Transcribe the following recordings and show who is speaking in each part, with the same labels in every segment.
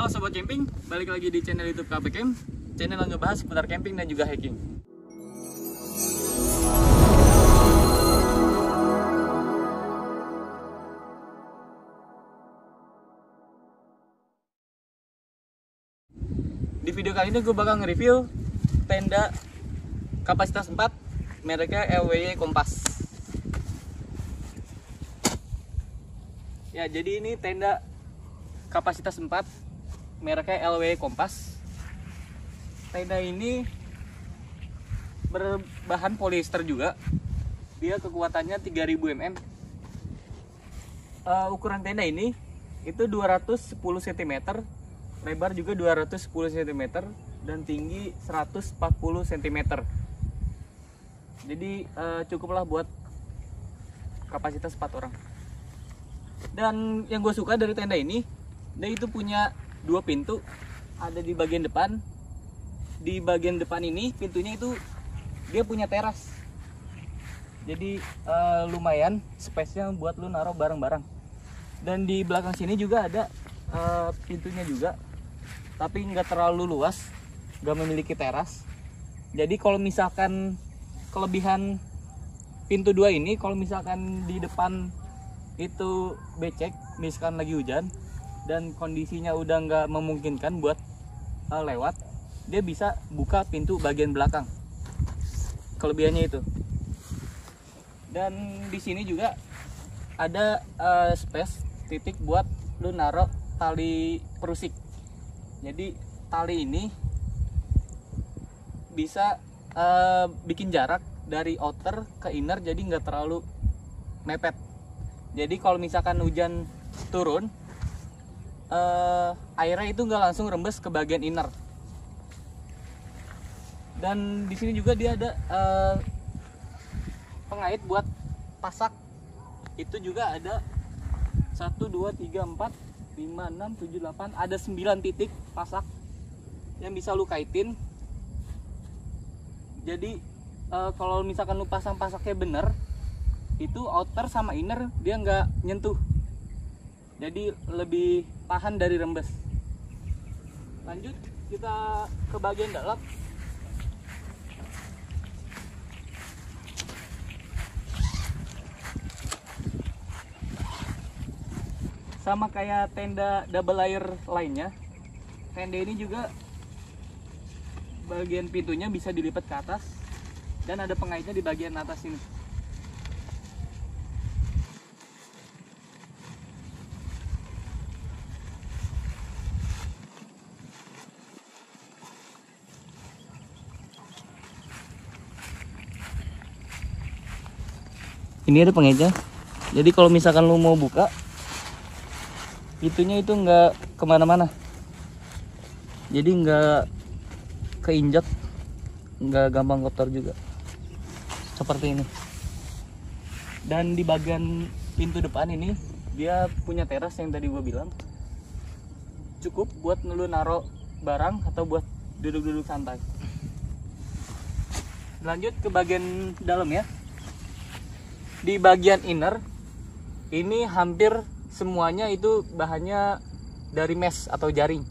Speaker 1: Halo Sobat Camping, balik lagi di channel YouTube KB Camp. Channel yang ngebahas seputar camping dan juga hiking. Di video kali ini gue bakal nge-review tenda kapasitas 4 mereknya LWY Kompas. Ya, jadi ini tenda kapasitas 4 mereknya LWY Kompas. Tenda ini berbahan polyester juga. Dia kekuatannya 3000 mm. Ukuran tenda ini itu 210 cm, lebar juga 210 cm dan tinggi 140 cm. Jadi cukuplah buat kapasitas 4 orang. Dan yang gue suka dari tenda ini, dia itu punya 2 pintu, ada di bagian depan. Di bagian depan ini pintunya itu dia punya teras. Jadi lumayan space-nya buat lu naruh barang-barang. Dan di belakang sini juga ada pintunya juga, tapi nggak terlalu luas, nggak memiliki teras. Jadi kalau misalkan kelebihan pintu 2 ini, kalau misalkan di depan itu becek, misalkan lagi hujan dan kondisinya udah nggak memungkinkan buat lewat, dia bisa buka pintu bagian belakang. Kelebihannya itu. Dan di sini juga ada space titik buat lu naruh tali perusik. Jadi tali ini bisa bikin jarak dari outer ke inner, jadi nggak terlalu mepet. Jadi kalau misalkan hujan turun, airnya itu nggak langsung rembes ke bagian inner. Dan di sini juga dia ada pengait buat pasak. Itu juga ada 1, 2, 3, 4, 5, 6, 7, 8, ada 9 titik pasak yang bisa lu kaitin. Jadi kalau misalkan lu pasang pasaknya bener, itu outer sama inner dia nggak nyentuh, jadi lebih tahan dari rembes. Lanjut kita ke bagian dalam. Sama kayak tenda double layer lainnya, tenda ini juga bagian pintunya bisa dilipat ke atas dan ada pengaitnya di bagian atas ini. Ini ada pengaitnya, jadi kalau misalkan lu mau buka pintunya itu nggak kemana-mana, jadi nggak keinjak, nggak gampang kotor juga, seperti ini. Dan di bagian pintu depan ini dia punya teras yang tadi gue bilang, cukup buat lu naruh barang atau buat duduk-duduk santai. Lanjut ke bagian dalam ya. Di bagian inner ini hampir semuanya itu bahannya dari mesh atau jaring.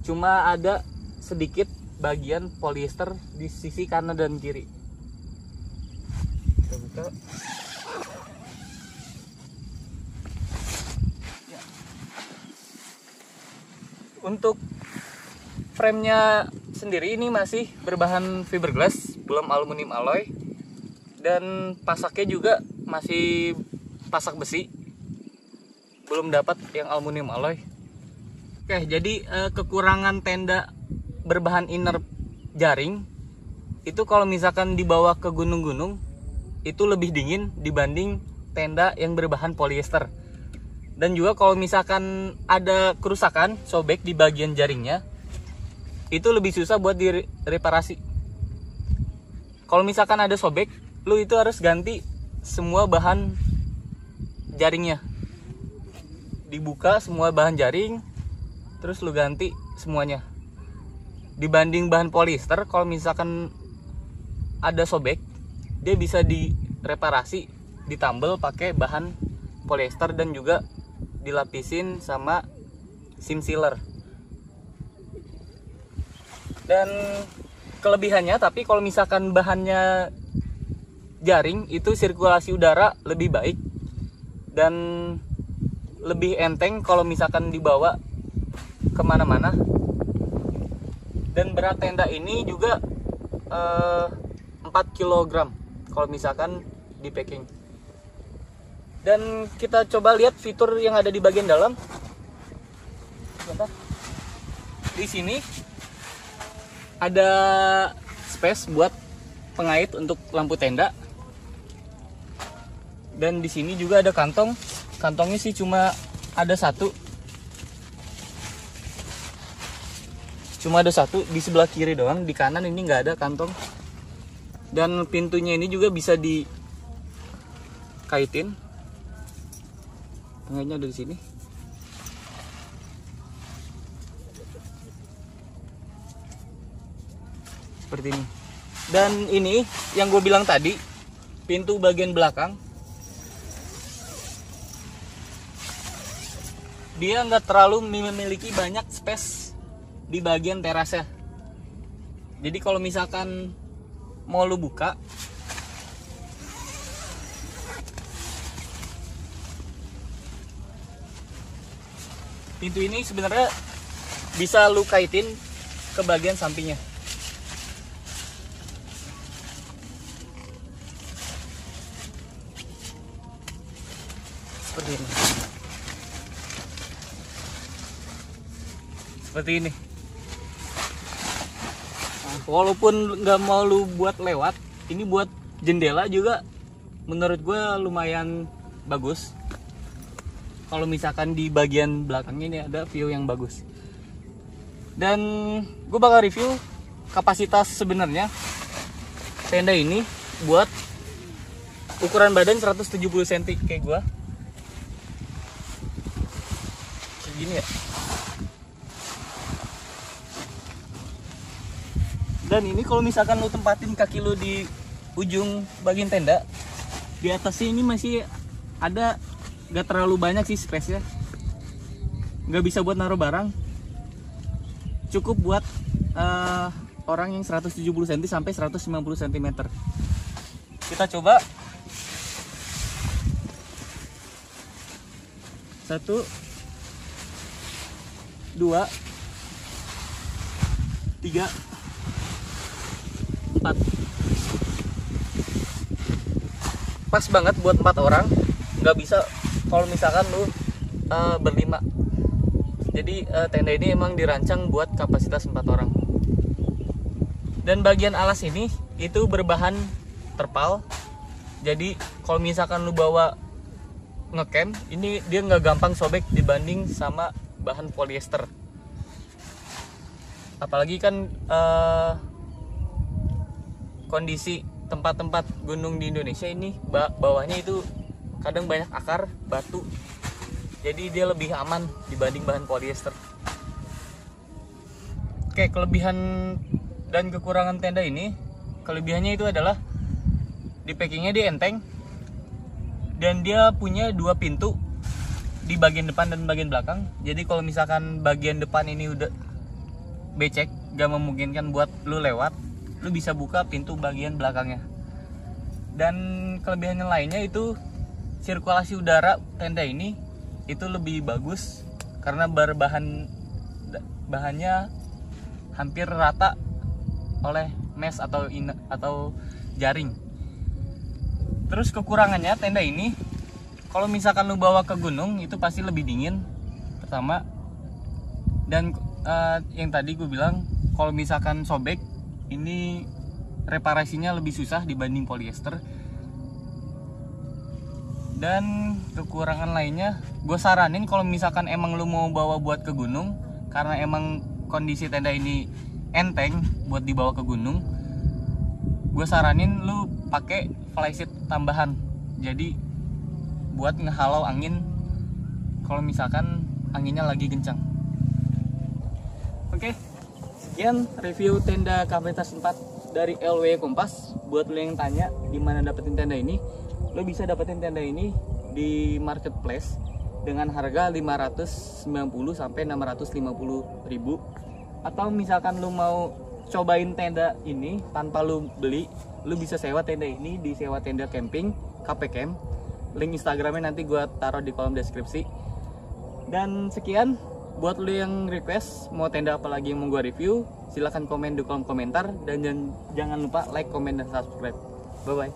Speaker 1: Cuma ada sedikit bagian polyester di sisi kanan dan kiri. Kita buka. Ya. Untuk framenya sendiri ini masih berbahan fiberglass, belum aluminium alloy. Dan pasaknya juga masih pasak besi, belum dapat yang aluminium alloy. Oke, jadi kekurangan tenda berbahan inner jaring itu kalau misalkan dibawa ke gunung-gunung itu lebih dingin dibanding tenda yang berbahan polyester. Dan juga kalau misalkan ada kerusakan, sobek di bagian jaringnya, itu lebih susah buat direparasi. Kalau misalkan ada sobek, lu itu harus ganti semua bahan jaringnya, dibuka semua bahan jaring, terus lu ganti semuanya. Dibanding bahan polyester, kalau misalkan ada sobek, dia bisa direparasi, ditambal pakai bahan polyester dan juga dilapisin sama sim sealer. Dan kelebihannya, tapi kalau misalkan bahannya jaring, itu sirkulasi udara lebih baik dan lebih enteng kalau misalkan dibawa kemana-mana. Dan berat tenda ini juga 4 kg kalau misalkan di packing. Dan kita coba lihat fitur yang ada di bagian dalam. Di sini ada space buat pengait untuk lampu tenda. Dan di sini juga ada kantong. Kantongnya sih cuma ada satu. Cuma ada satu di sebelah kiri doang. Di kanan ini nggak ada kantong. Dan pintunya ini juga bisa dikaitin. Pengaitnya ada di sini. Seperti ini. Dan ini yang gue bilang tadi, pintu bagian belakang, dia nggak terlalu memiliki banyak space di bagian terasnya. Jadi kalau misalkan mau lu buka, pintu ini sebenarnya bisa lu kaitin ke bagian sampingnya. Seperti ini. Seperti ini. Nah, walaupun nggak mau lu buat lewat, ini buat jendela juga menurut gue lumayan bagus. Kalau misalkan di bagian belakangnya ini ada view yang bagus. Dan gue bakal review kapasitas sebenarnya tenda ini buat ukuran badan 170 cm kayak gue. Segini ya. Dan ini kalau misalkan lu tempatin kaki lu di ujung bagian tenda, di atasnya ini masih ada, gak terlalu banyak sih space nya, gak bisa buat naruh barang, cukup buat orang yang 170 cm sampai 150 cm. Kita coba. 1 2 3 4. Pas banget buat 4 orang. Nggak bisa kalau misalkan lu berlima. Jadi tenda ini emang dirancang buat kapasitas 4 orang. Dan bagian alas ini itu berbahan terpal. Jadi kalau misalkan lu bawa ngecamp, ini dia nggak gampang sobek dibanding sama bahan polyester. Apalagi kan kondisi tempat-tempat gunung di Indonesia ini bawahnya itu kadang banyak akar batu, jadi dia lebih aman dibanding bahan polyester. Oke, kelebihan dan kekurangan tenda ini. Kelebihannya itu adalah di packingnya dia enteng, dan dia punya 2 pintu di bagian depan dan bagian belakang. Jadi kalau misalkan bagian depan ini udah becek, gak memungkinkan buat lu lewat, lu bisa buka pintu bagian belakangnya. Dan kelebihannya lainnya itu sirkulasi udara tenda ini itu lebih bagus karena bahannya hampir rata oleh mesh atau jaring. Terus kekurangannya tenda ini, kalau misalkan lu bawa ke gunung itu pasti lebih dingin pertama. Dan yang tadi gue bilang, kalau misalkan sobek ini reparasinya lebih susah dibanding polyester. Dan kekurangan lainnya, gue saranin kalau misalkan emang lu mau bawa buat ke gunung, karena emang kondisi tenda ini enteng buat dibawa ke gunung, gue saranin lu pakai flysheet tambahan. Jadi buat ngehalau angin kalau misalkan anginnya lagi kencang. Oke, sekian review tenda kapasitas 4 dari LW Kompas. Buat lo yang tanya gimana dapetin tenda ini, lo bisa dapetin tenda ini di marketplace dengan harga 590 sampai 650 ribu. Atau misalkan lo mau cobain tenda ini tanpa lu beli, lu bisa sewa tenda ini di Sewa Tenda Camping KP Camp. Link Instagramnya nanti gue taruh di kolom deskripsi. Dan sekian, buat lu yang request mau tenda apa lagi yang mau gue review, silahkan komen di kolom komentar. Dan jangan lupa like, komen, dan subscribe. Bye bye.